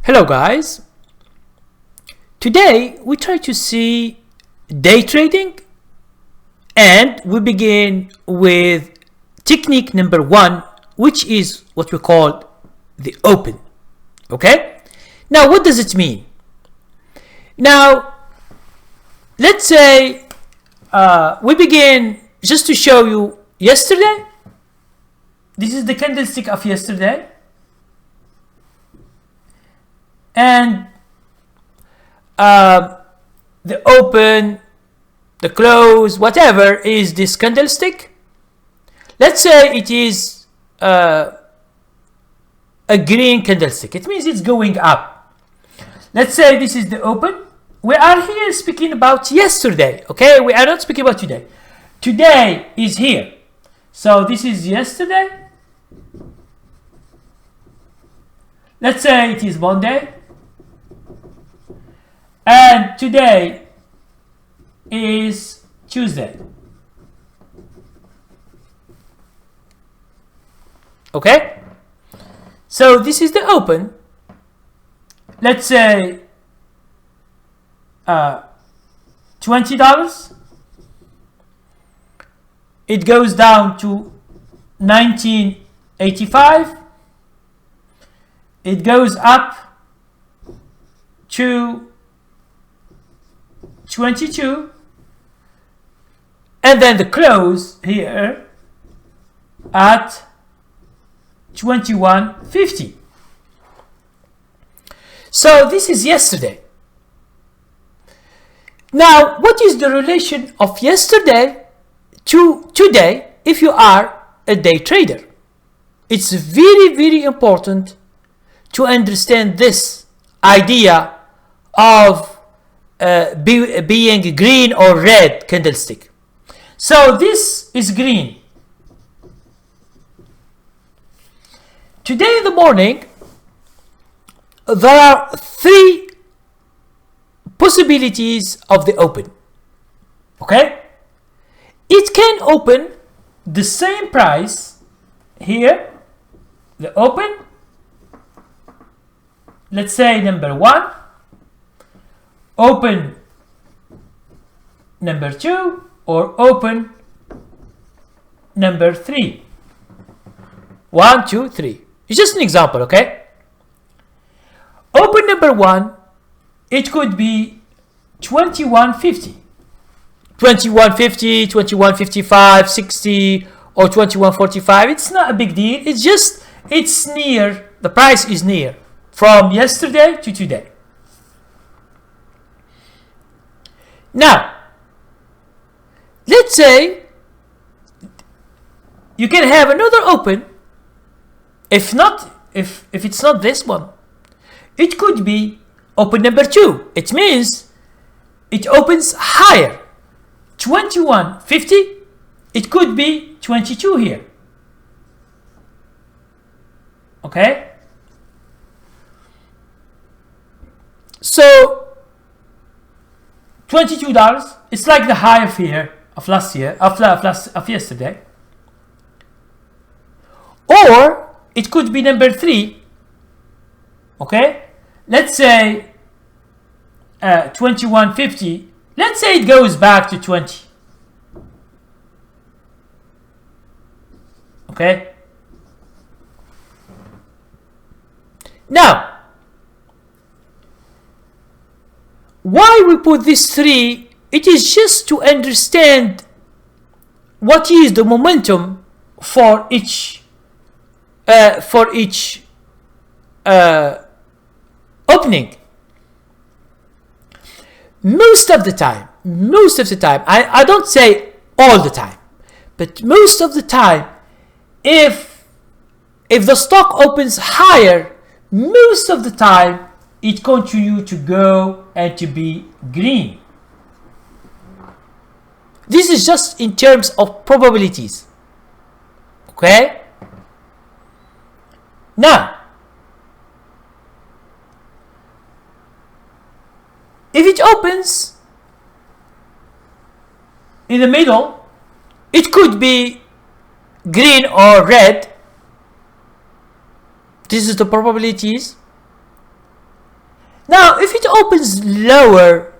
Hello guys, today we try to see day trading and we begin with technique number 1, which is what we call the open. Okay, now what does it mean? Now let's say we begin, just to show you yesterday. This is the candlestick of yesterday, and the open, the close, whatever is this candlestick. Let's say it is a green candlestick. It means it's going up. Let's say this is the open. We are here speaking about yesterday, okay? We are not speaking about today. Today is here. So this is yesterday. Let's say it is Monday. And today is Tuesday. Okay? So this is the open. Let's say $20. It goes down to 1985. It goes up to 22, and then the close here at 21.50. So this is yesterday. Now, what is the relation of yesterday to today if you are a day trader? It's very important to understand this idea of being green or red candlestick. So this is green. Today in the morning, there are 3 possibilities of the open. Okay? It can open the same price here, the open. Let's say number 1. Open number 2, or open number 3. 1, 2, 3. It's just an example, okay? Open number 1, it could be 21.50, 21.50, 21.55, 60, or 21.45. It's not a big deal. It's just, it's near, the price is near from yesterday to today. Now, let's say you can have another open. If it's not this one, it could be open number 2. It means it opens higher, 21.50. It could be 22 here. Okay. So $22. It's like the high of here, of last year, of yesterday. Or it could be number 3. Okay, let's say 21.50. Let's say it goes back to 20. Okay. Now, why we put this 3? It is just to understand what is the momentum for each opening. Most of the time, I don't say all the time, but most of the time, if the stock opens higher, most of the time it continues to go and to be green. This is just in terms of probabilities. Okay? Now, if it opens in the middle, it could be green or red. This is the probabilities. Now, if it opens lower,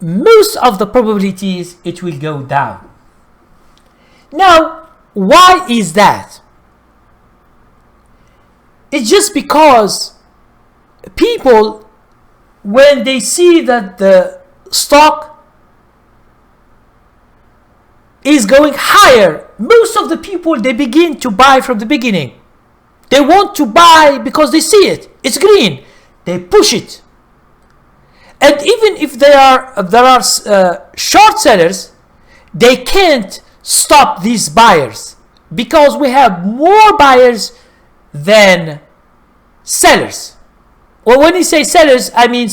most of the probabilities it will go down. Now, why is that? It's just because people, when they see that the stock is going higher, most of the people, they begin to buy from the beginning. They want to buy because they see it. It's green. They push it. And even if there are short sellers, they can't stop these buyers because we have more buyers than sellers. Well, when you say sellers, I mean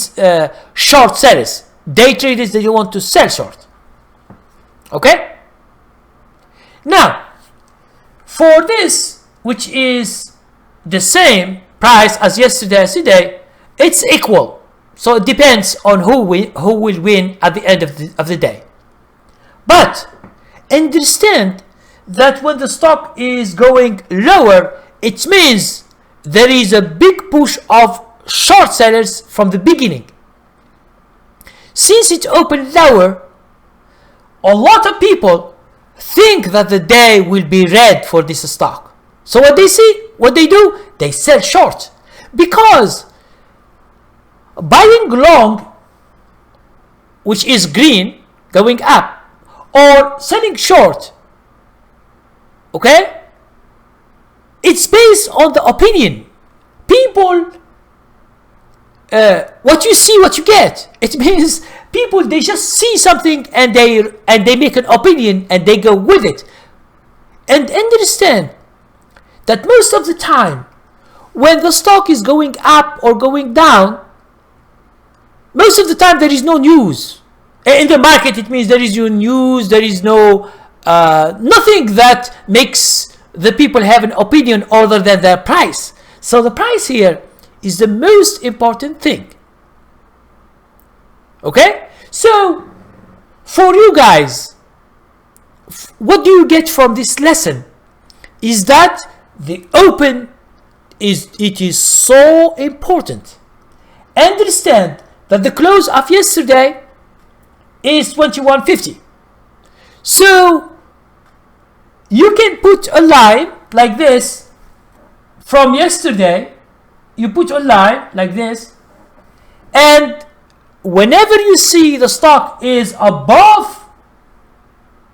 short sellers, day traders that you want to sell short. Okay? Now, for this, which is the same price as yesterday and today, it's equal. So it depends on who will win at the end of the day. But understand that when the stock is going lower, it means there is a big push of short sellers from the beginning. Since it opened lower, a lot of people think that the day will be red for this stock. So what they do, they sell short. Because buying long, which is green, going up, or selling short, okay, it's based on the opinion. People, what you see, what you get. It means people, they just see something and they make an opinion and they go with it. And understand that most of the time, when the stock is going up or going down, most of the time there is no news. In the market, it means there is no news, there is no nothing that makes the people have an opinion other than their price. So the price here is the most important thing. Okay? So, for you guys, what do you get from this lesson? Is that the open is so important. Understand that the close of yesterday is 21.50. So you can put a line like this from yesterday. You put a line like this, and whenever you see the stock is above,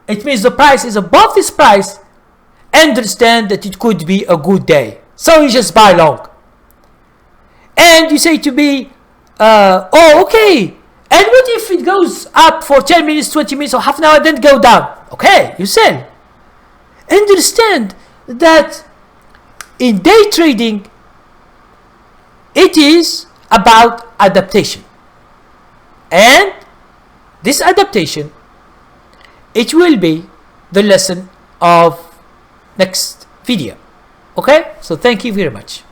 it means the price is above this price, understand that it could be a good day. So you just buy long. And you say to me, oh, okay. And what if it goes up for 10 minutes, 20 minutes, or half an hour, then go down? Okay, you sell. Understand that in day trading, it is about adaptation. And this adaptation, it will be the lesson of next video. Okay? So thank you very much.